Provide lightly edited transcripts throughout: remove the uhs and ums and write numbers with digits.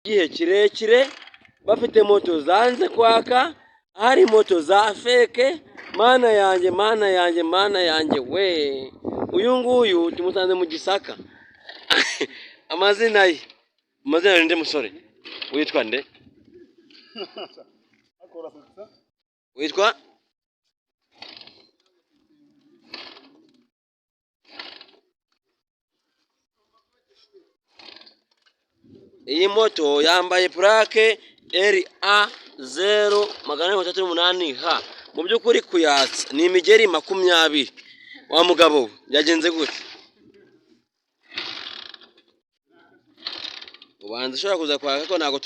igihe kirekire bafite moto zanze kwaka, hari moto za feke. Mana yanjye we, uyu nguyu tumusanze mu Gisaka. amazina ye nde musore witwa nde? witwa iyi moto yambaye plaque LA038H. mu by'ukuri kuyatsa ni imigeri 20. wa mugabo yagenze gute? ubanza ushobora kuza kwaka ko ntago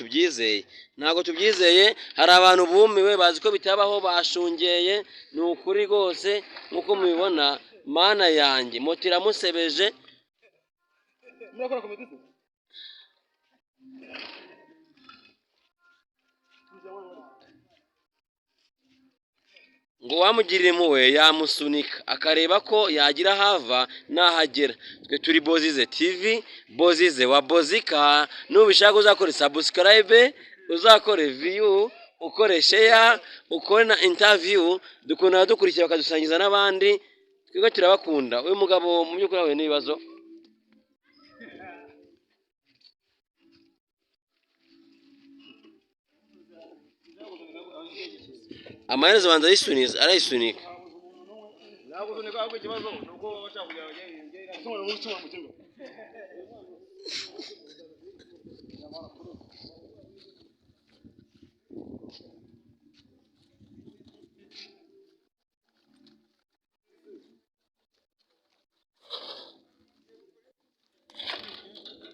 tubyizeye. hari abantu bumiwe bazi ko bitabaho, bashungeye. ni ukuri rwose nkuko mubibona. Mana yanjye, moto iramusebeje. ngo wamugirire impuhwe yamusunika akareba ko yagira hava nahagera. twe turi Bayirozee TV, Bayirozee wa Bozika. nubishaka uzakore subscribe, uzakore view, ukore share, ukore na interview. dukunda dukurikira bakadusangiza n'abandi. twebwe turabakunda. uyu mugabo mu by'ukuri ahuye n'ibibazo. amaherezo banza arayisunika.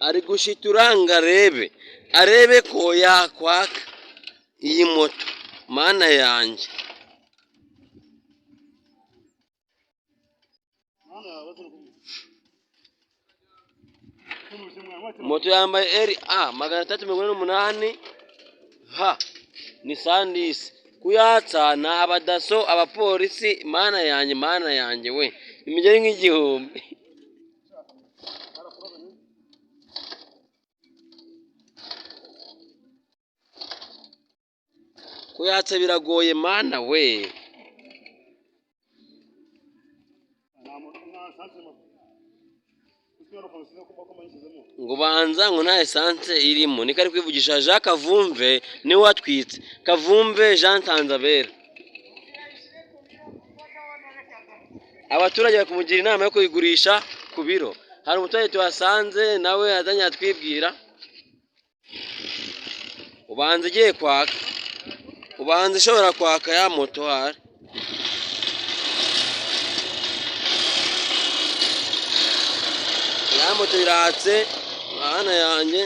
ari gushitura ngo arebe ko yakwaka iyi moto. Mana yanjye, moto yambaye LA348H. ni sandisi. kuyatsa ni abadaso, abapolisi. Mana yanjye we, imigeri nk'igihumbi. kuyatsa biragoye mana we. ngo banza ngo nta essence irimo. niko ari kwivugisha Jean Kavumve, niwe watwitse. Kavumve Jean Tanzabera. abaturage bakumugira inama yo kuyigurisha ku biro. hari umuturage tuhasanze nawe azanye atwibwira. ubanza igiye kwaka, ubanza ishobora kwaka ya moto. hari ya moto iratse. Mana yanjye.